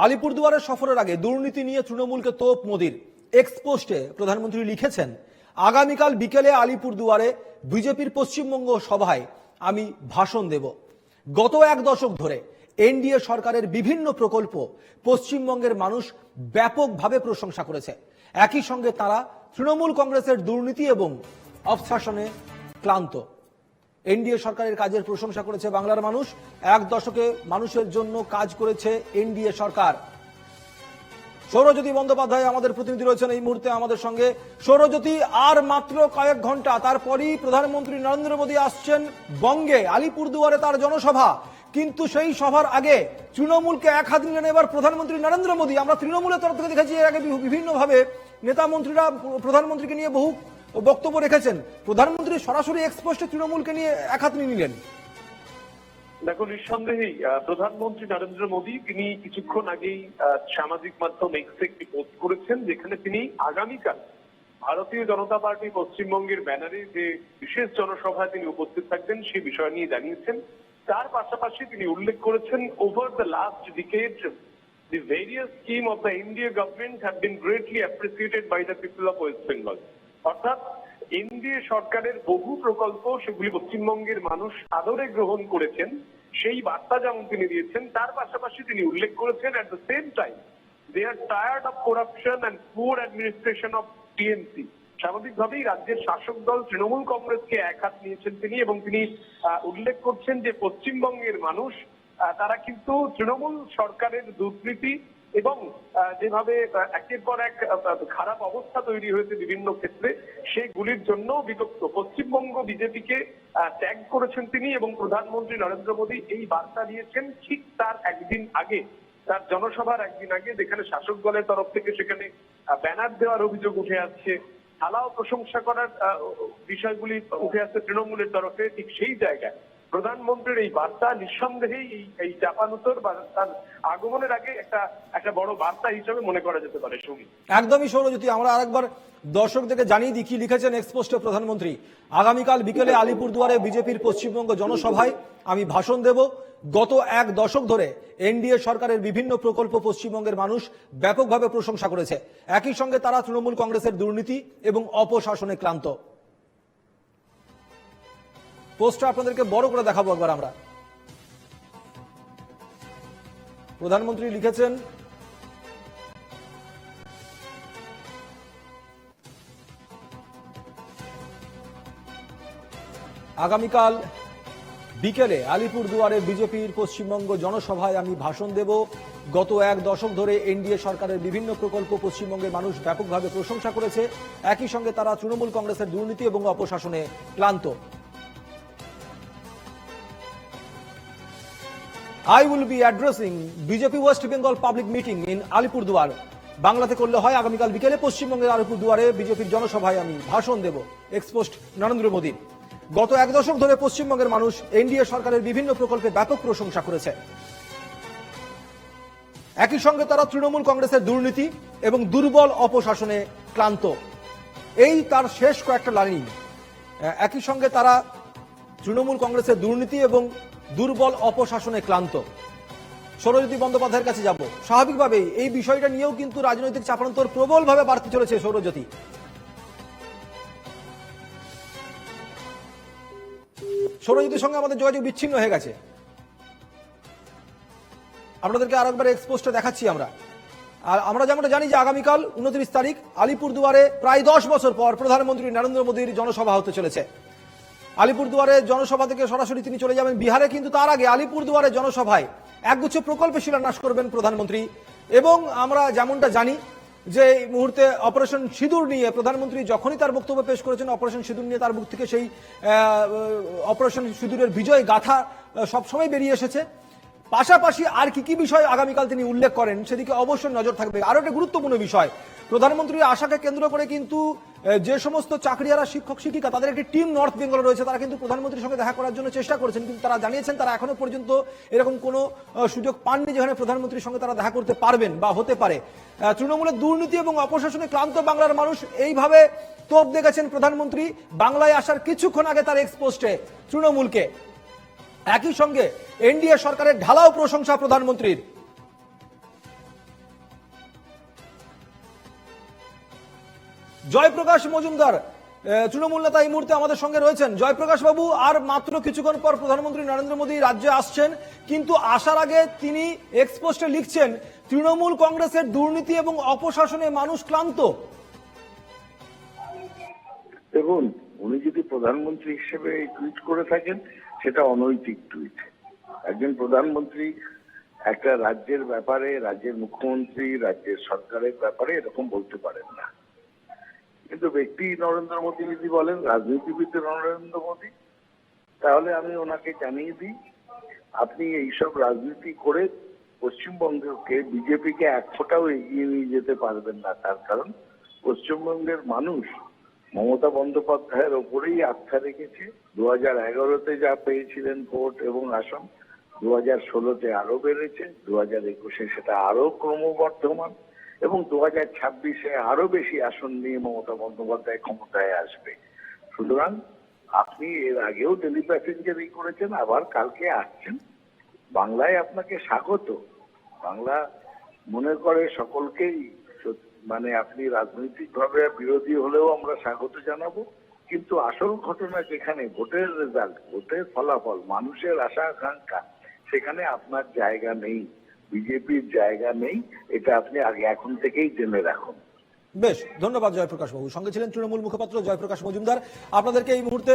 আলিপুরদুয়ারের সফরের আগে দুর্নীতি নিয়ে তৃণমূলকে তোপ মোদির। এক্সপোস্টে প্রধানমন্ত্রী লিখেছেন, আগামীকাল বিকেলে আলিপুরদুয়ারে বিজেপির পশ্চিমবঙ্গ সভায় আমি ভাষণ দেব। গত এক দশক ধরে এনডিএ সরকারের বিভিন্ন প্রকল্প পশ্চিমবঙ্গের মানুষ ব্যাপকভাবে প্রশংসা করেছে। একই সঙ্গে তারা তৃণমূল কংগ্রেসের দুর্নীতি এবং অবসাশনে ক্লান্ত। এনডিএ সরকারের কাজের প্রশংসা করেছে বাংলার মানুষ। এক দশকে মানুষের জন্য কাজ করেছে এনডিএ সরকার। সৌরজ্যোতি বন্দ্যোপাধ্যায় আমাদের প্রতিনিধি রয়েছেন এই মুহূর্তে আমাদের সঙ্গে। সৌরজ্যোতি, আর মাত্র কয়েক ঘন্টা তারপরই প্রধানমন্ত্রী নরেন্দ্র মোদী আসছেন বঙ্গে, আলিপুরদুয়ারে তার জনসভা। কিন্তু সেই সভার আগে তৃণমূলকে এক হাত নিলেন এবার প্রধানমন্ত্রী নরেন্দ্র মোদী। আমরা তৃণমূলের তরফ থেকে দেখেছি এর আগে বিভিন্নভাবে নেতা মন্ত্রীরা প্রধানমন্ত্রীকে নিয়ে বহু বক্তব্য রেখেছেন। প্রধানমন্ত্রী সরাসরি এক্সপোস্টে তৃণমূলকে নিয়ে এক হাত নিয়ে নিলেন। দেখো, নিঃসন্দেহেই প্রধানমন্ত্রী নরেন্দ্র মোদী তিনি কিছুক্ষণ আগেই সামাজিক মাধ্যম এক্সে একটি পোস্ট করেছেন, যেখানে তিনি আগামীকাল ভারতীয় জনতা পার্টি পশ্চিমবঙ্গের ব্যানারে যে বিশেষ জনসভায় তিনি উপস্থিত থাকবেন সেই বিষয় নিয়ে জানিয়েছেন। তার পাশাপাশি তিনি উল্লেখ করেছেন, over the last decade the various scheme of the India government have been greatly appreciated by the people of West Bengal. অর্থাৎ এনডিএ সরকারের বহু প্রকল্প সেগুলি পশ্চিমবঙ্গের মানুষ আদরে গ্রহণ করেছেন, সেই বার্তা যেমন তিনি দিয়েছেন, তার পাশাপাশি তিনি উল্লেখ করেছেন at the same time they are tired of corruption and poor administration of TMC. স্বাভাবিকভাবেই রাজ্যের শাসক দল তৃণমূল কংগ্রেসকে এক হাত নিয়েছেন তিনি, এবং তিনি উল্লেখ করছেন যে পশ্চিমবঙ্গের মানুষ তারা কিন্তু তৃণমূল সরকারের দুর্নীতি এবং যেভাবে একের পর এক খারাপ অবস্থা তৈরি হয়েছে বিভিন্ন ক্ষেত্রে সেগুলির জন্য বিরক্ত। পশ্চিমবঙ্গ বিজেপিকে ত্যাগ করেছেন তিনি, এবং প্রধানমন্ত্রী নরেন্দ্র মোদী এই বার্তা দিয়েছেন ঠিক তার একদিন আগে, তার জনসভার একদিন আগে, যেখানে শাসক দলের তরফ থেকে সেখানে ব্যানার দেওয়ার অভিযোগ উঠে আসছে, ঢালাও প্রশংসা করার বিষয়গুলি উঠে আসছে তৃণমূলের তরফে। ঠিক সেই জায়গায় প্রধানমন্ত্রীর এই বার্তা নিঃসন্দেহেই এই চাপানুতর বা তার আগমনের আগে একটা বড় বার্তা হিসেবে মনে করা যেতে পারে। একদমই সৌরজ্যোতি, আমরা আরেকবার দর্শকদেরকে জানিয়ে দিই কি লিখেছেন এক্সপোস্টে প্রধানমন্ত্রী। আগামীকাল বিকেলে আলিপুরদুয়ারে বিজেপির পশ্চিমবঙ্গ জনসভায় আমি ভাষণ দেব। গত এক দশক ধরে এনডিএ সরকারের বিভিন্ন প্রকল্প পশ্চিমবঙ্গের মানুষ ব্যাপকভাবে প্রশংসা করেছে। একই সঙ্গে তারা তৃণমূল কংগ্রেসের দুর্নীতি এবং অপশাসনে ক্লান্ত। পোস্টটা আপনাদেরকে বড় করে দেখাবো একবার আমরা। প্রধানমন্ত্রী লিখেছেন, আগামীকাল বিকেলে আলিপুরদুয়ারে বিজেপির পশ্চিমবঙ্গ জনসভায় আমি ভাষণ দেব। গত এক দশক ধরে এনডিএ সরকারের বিভিন্ন প্রকল্প পশ্চিমবঙ্গের মানুষ ব্যাপকভাবে প্রশংসা করেছে। একই সঙ্গে তারা তৃণমূল কংগ্রেসের দুর্নীতি এবং অপশাসনে ক্লান্ত। I will be addressing BJP West Bengal public meeting in Alipurduar. বাংলাতে করলে হয়, আগামীকাল বিকেলে পশ্চিমবঙ্গের আলিপুরদুয়ারে বিজেপির জনসভায় আমি ভাষণ দেব। এক্সপোস্ট নরেন্দ্র মোদী। গত এক দশক ধরে পশ্চিমবঙ্গের মানুষ এনডিএ সরকারের বিভিন্ন প্রকল্পে ব্যাপক প্রশংসা করেছে। একই সঙ্গে তারা তৃণমূল কংগ্রেসের দুর্নীতি এবং দুর্বল অপশাসনে ক্লান্ত। এই তার শেষ কয়েকটা লাইন। একই সঙ্গে তারা তৃণমূল কংগ্রেসের দুর্নীতি এবং দুর্বল অপশাসনে ক্লান্ত। সৌরজ্যোতি বন্দ্যোপাধ্যায়ের কাছে যাব। স্বাভাবিকভাবেই এই বিষয়টা নিয়েও কিন্তু রাজনৈতিক চাপান্তর প্রবলভাবে বাড়তে চলেছে। সৌরজ্যোতি, সৌরজ্যোতির সঙ্গে আমাদের যোগাযোগ বিচ্ছিন্ন হয়ে গেছে। আপনাদেরকে আরেকবার এক্সপোস্টে দেখাচ্ছি আমরা। আর আমরা যেমনটা জানি যে আগামীকাল 29 তারিখ আলিপুরদুয়ারে প্রায় 10 বছর পর প্রধানমন্ত্রী নরেন্দ্র মোদীর জনসভা হতে চলেছে। আলিপুরদুয়ারে জনসভা থেকে সরাসরি তিনি চলে যাবেন বিহারে, কিন্তু তার আগে আলিপুরদুয়ারে জনসভায় একগুচ্ছ প্রকল্পে শিলান্যাস করবেন প্রধানমন্ত্রী। এবং আমরা যেমনটা জানি যে এই মুহূর্তে অপারেশন সিঁদুর নিয়ে প্রধানমন্ত্রী যখনই তার বক্তব্য পেশ করেছেন, অপারেশন সিঁদুর নিয়ে তার মুখ থেকে সেই অপারেশন সিঁদুরের বিজয় গাথা সবসময় বেরিয়ে এসেছে। পাশাপাশি আর কি কি বিষয় আগামীকাল তিনি উল্লেখ করেন সেদিকে অবশ্যই নজর থাকবে। আরো একটা গুরুত্বপূর্ণ বিষয়, প্রধানমন্ত্রীর আশাকে কেন্দ্র করে কিন্তু যে সমস্ত চাকরিয়ারা শিক্ষক শিক্ষিকা তাদের একটি টিম নর্থ বেঙ্গলে রয়েছে, তারা কিন্তু প্রধানমন্ত্রীর সঙ্গে দেখা করার জন্য চেষ্টা করেছেন, কিন্তু তারা জানিয়েছেন তারা এখনো পর্যন্ত এরকম কোনো সুযোগ পাননি যেখানে প্রধানমন্ত্রীর সঙ্গে তারা দেখা করতে পারবেন বা হতে পারে। তৃণমূলের দুর্নীতি এবং অপশাসনে ক্লান্ত বাংলার মানুষ এইভাবে তোপ দেখেছেন প্রধানমন্ত্রী বাংলায় আসার কিছুক্ষণ আগে তার এক্সপোস্টে তৃণমূলকে। একই সঙ্গে এনডিএ সরকারের ঢালাও প্রশংসা প্রধানমন্ত্রীর। জয়প্রকাশ মজুমদার তৃণমূল নেতা এই মুহূর্তে আমাদের সঙ্গে রয়েছেন। জয়প্রকাশ বাবু, আর মাত্র কিছুক্ষণ পর প্রধানমন্ত্রী নরেন্দ্র মোদী রাজ্যে আসছেন, কিন্তু আসার আগে তিনি এক্সপোস্টে লিখছেন তৃণমূল কংগ্রেসের দুর্নীতি এবং অপশাসনে মানুষ ক্লান্ত। দেখুন, উনি যদি প্রধানমন্ত্রী হিসেবে এই টুইট করে থাকেন, সেটা অনৈতিক টুইট। একজন প্রধানমন্ত্রী একটা রাজ্যের ব্যাপারে, রাজ্যের মুখ্যমন্ত্রী, রাজ্যের সরকারের ব্যাপারে এরকম বলতে পারেন না। কিন্তু ব্যক্তি নরেন্দ্র মোদী যদি বলেন, রাজনীতিবিদ নরেন্দ্র মোদী, তাহলে আমি ওনাকে জানিয়ে দিই, আপনি এইসব রাজনীতি করে পশ্চিমবঙ্গকে, বিজেপিকে এক ফোঁটাও এগিয়ে নিয়ে যেতে পারবেন না। তার কারণ পশ্চিমবঙ্গের মানুষ মমতা বন্দ্যোপাধ্যায়ের ওপরেই আস্থা রেখেছে। 2011-তে যা পেয়েছিলেন ভোট এবং আসন, 2016-তে আরো বেড়েছে, 2021-এ সেটা আরো ক্রমবর্ধমান, এবং 2026-এ আরো বেশি আসন নিয়ে মমতা বন্দ্যোপাধ্যায় ক্ষমতায় আসবে। সুতরাং আপনি এর আগেও ডেলি প্যাসেঞ্জারই করেছেন, আবার কালকে আসছেন। বাংলায় আপনাকে স্বাগত। বাংলা মনে করে সকলকেই, মানে আপনি রাজনৈতিকভাবে বিরোধী হলেও আমরা স্বাগত জানাবো, কিন্তু আসল ঘটনা যেখানে ভোটের রেজাল্ট, ভোটের ফলাফল, মানুষের আশা আকাঙ্ক্ষা, সেখানে আপনার জায়গা নেই, বিজেপির জায়গা নেই। এটা আপনি আগে এখন থেকেই জেনে রাখুন। বেশ, ধন্যবাদ জয়প্রকাশ বাবু। সঙ্গে ছিলেন তৃণমূল মুখপাত্র জয়প্রকাশ মজুমদার। আপনাদেরকে এই মুহূর্তে